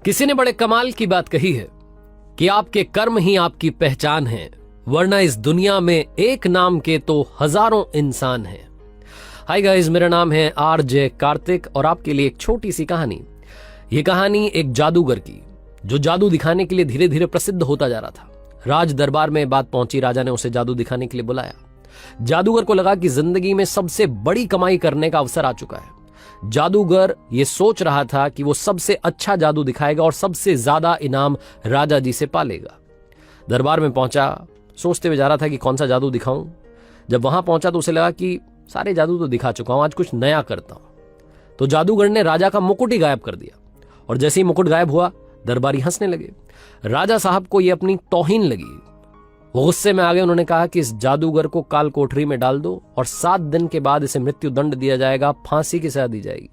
किसी ने बड़े कमाल की बात कही है कि आपके कर्म ही आपकी पहचान है, वरना इस दुनिया में एक नाम के तो हजारों इंसान हैं। हाय गाइस, मेरा नाम है आरजे कार्तिक और आपके लिए एक छोटी सी कहानी। ये कहानी एक जादूगर की, जो जादू दिखाने के लिए धीरे धीरे प्रसिद्ध होता जा रहा था। राज दरबार में बात पहुंची, राजा ने उसे जादू दिखाने के लिए बुलाया। जादूगर को लगा कि जिंदगी में सबसे बड़ी कमाई करने का अवसर आ चुका है। जादूगर ये सोच रहा था कि वो सबसे अच्छा जादू दिखाएगा और सबसे ज्यादा इनाम राजा जी से पालेगा। दरबार में पहुंचा, सोचते हुए जा रहा था कि कौन सा जादू दिखाऊं। जब वहां पहुंचा तो उसे लगा कि सारे जादू तो दिखा चुका हूं, आज कुछ नया करता हूं। तो जादूगर ने राजा का मुकुट ही गायब कर दिया और जैसे ही मुकुट गायब हुआ, दरबारी हंसने लगे। राजा साहब को यह अपनी तौहीन लगी। वो गुस्से में आ गए। उन्होंने कहा कि इस जादूगर को काल कोठरी में डाल दो और 7 दिन के बाद इसे मृत्यु दंड दिया जाएगा, फांसी की सजा दी जाएगी।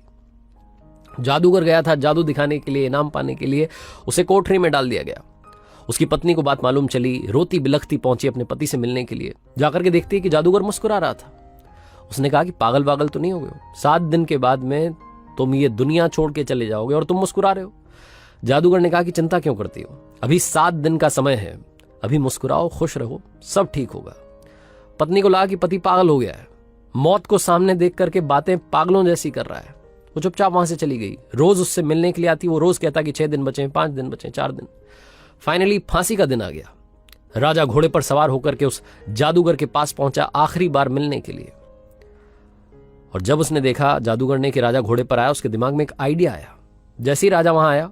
जादूगर गया था जादू दिखाने के लिए, इनाम पाने के लिए, उसे कोठरी में डाल दिया गया। उसकी पत्नी को बात मालूम चली, रोती बिलखती पहुंची अपने पति से मिलने के लिए। जाकर के देखती है कि जादूगर मुस्कुरा रहा था। उसने कहा कि पागल पागल तो नहीं हो गए हो, 7 दिन के बाद में तुम ये दुनिया छोड़ के चले जाओगे और तुम मुस्कुरा रहे हो। जादूगर ने कहा कि चिंता क्यों करती हो, अभी 7 दिन का समय है, अभी मुस्कुराओ, खुश रहो, सब ठीक होगा। पत्नी को लगा कि पति पागल हो गया है, मौत को सामने देख करके बातें पागलों जैसी कर रहा है। वो चुपचाप वहां से चली गई। रोज उससे मिलने के लिए आती, वो रोज कहता कि 6 दिन बचे, 5 दिन बचे, 4 दिन। फाइनली फांसी का दिन आ गया। राजा घोड़े पर सवार होकर के उस जादूगर के पास पहुंचा आखिरी बार मिलने के लिए। और जब उसने देखा जादूगर ने कि राजा घोड़े पर आया, उसके दिमाग में एक आइडिया आया। जैसे ही राजा वहां आया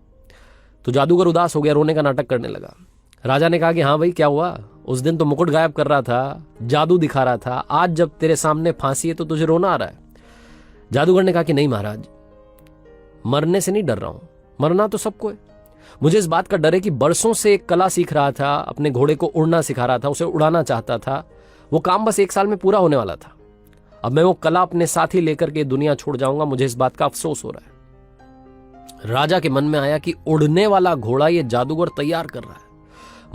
तो जादूगर उदास हो गया, रोने का नाटक करने लगा। राजा ने कहा कि हाँ भाई, क्या हुआ? उस दिन तो मुकुट गायब कर रहा था, जादू दिखा रहा था, आज जब तेरे सामने फांसी है तो तुझे रोना आ रहा है। जादूगर ने कहा कि नहीं महाराज, मरने से नहीं डर रहा हूं, मरना तो सबको है। मुझे इस बात का डर है कि बरसों से एक कला सीख रहा था, अपने घोड़े को उड़ना सिखा रहा था, उसे उड़ाना चाहता था। वो काम बस 1 साल में पूरा होने वाला था। अब मैं वो कला अपने साथ ही लेकर के दुनिया छोड़ जाऊंगा, मुझे इस बात का अफसोस हो रहा है। राजा के मन में आया कि उड़ने वाला घोड़ा ये जादूगर तैयार कर रहा है।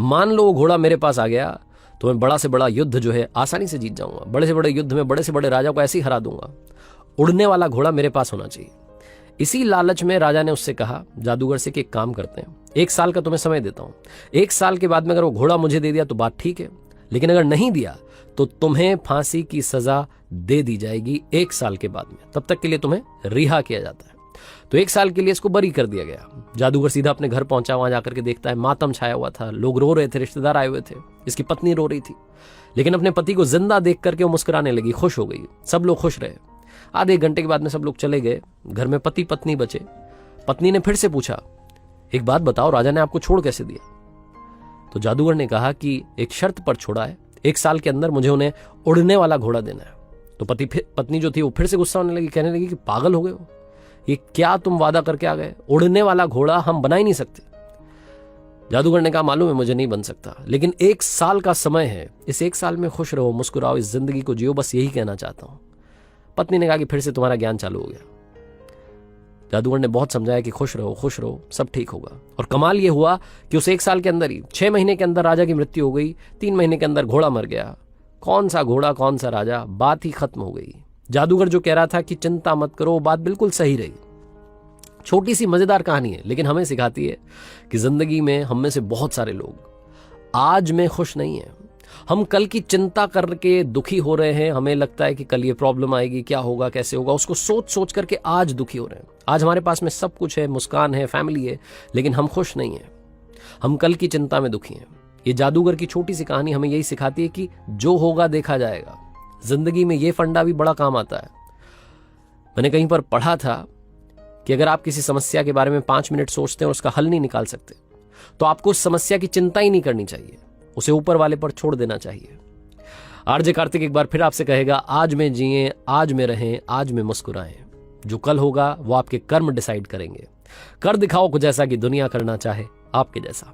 मान लो वो घोड़ा मेरे पास आ गया तो मैं बड़ा से बड़ा युद्ध जो है आसानी से जीत जाऊंगा। बड़े से बड़े युद्ध में बड़े से बड़े राजा को ऐसे ही हरा दूंगा। उड़ने वाला घोड़ा मेरे पास होना चाहिए। इसी लालच में राजा ने उससे कहा, जादूगर से, कि एक काम करते हैं, 1 साल का तुम्हें समय देता हूं। 1 साल के बाद में अगर वो घोड़ा मुझे दे दिया तो बात ठीक है, लेकिन अगर नहीं दिया तो तुम्हें फांसी की सजा दे दी जाएगी 1 साल के बाद में। तब तक के लिए तुम्हें रिहा किया जाता है। तो 1 साल के लिए इसको बरी कर दिया गया। जादूगर सीधा अपने घर पहुंचा। वहां जाकर के देखता है मातम छाया हुआ था, लोग रो रहे थे, रिश्तेदार आए हुए थे, इसकी पत्नी रो रही थी। लेकिन अपने पति को जिंदा देख करके वो मुस्कुराने लगी, खुश हो गई। सब लोग खुश रहे। आधे 1 घंटे के बाद में सब लोग चले गए। घर में पति पत्नी बचे। पत्नी ने फिर से पूछा, एक बात बताओ, राजा ने आपको छोड़ कैसे दिया? तो जादूगर ने कहा कि एक शर्त पर छोड़ा है, 1 साल के अंदर मुझे उन्हें उड़ने वाला घोड़ा देना है। तो पत्नी जो थी वो फिर से गुस्सा होने लगी, कहने लगी कि पागल हो गए हो, ये क्या तुम वादा करके आ गए? उड़ने वाला घोड़ा हम बना ही नहीं सकते। जादूगर ने कहा, मालूम है मुझे नहीं बन सकता, लेकिन 1 साल का समय है, इस 1 साल में खुश रहो, मुस्कुराओ, इस जिंदगी को जियो, बस यही कहना चाहता हूं। पत्नी ने कहा कि फिर से तुम्हारा ज्ञान चालू हो गया। जादूगर ने बहुत समझाया कि खुश रहो, सब ठीक होगा। और कमाल ये हुआ कि उस 1 साल के अंदर ही 6 महीने के अंदर राजा की मृत्यु हो गई। 3 महीने के अंदर घोड़ा मर गया। कौन सा घोड़ा, कौन सा राजा, बात ही खत्म हो गई। जादूगर जो कह रहा था कि चिंता मत करो, बात बिल्कुल सही रही। छोटी सी मजेदार कहानी है, लेकिन हमें सिखाती है कि जिंदगी में हम में से बहुत सारे लोग आज में खुश नहीं है। हम कल की चिंता करके दुखी हो रहे हैं। हमें लगता है कि कल ये प्रॉब्लम आएगी, क्या होगा, कैसे होगा, उसको सोच सोच करके आज दुखी हो रहे हैं। आज हमारे पास में सब कुछ है, मुस्कान है, फैमिली है, लेकिन हम खुश नहीं है। हम कल की चिंता में दुखी हैं। ये जादूगर की छोटी सी कहानी हमें यही सिखाती है कि जो होगा देखा जाएगा। जिंदगी में ये फंडा भी बड़ा काम आता है। मैंने कहीं पर पढ़ा था कि अगर आप किसी समस्या के बारे में 5 मिनट सोचते हैं और उसका हल नहीं निकाल सकते, तो आपको उस समस्या की चिंता ही नहीं करनी चाहिए, उसे ऊपर वाले पर छोड़ देना चाहिए। आरजे कार्तिक एक बार फिर आपसे कहेगा, आज में जिएं, आज में रहें, आज में मुस्कुराएं। जो कल होगा वो आपके कर्म डिसाइड करेंगे। कर दिखाओ कुछ ऐसा कि दुनिया करना चाहे आपके जैसा।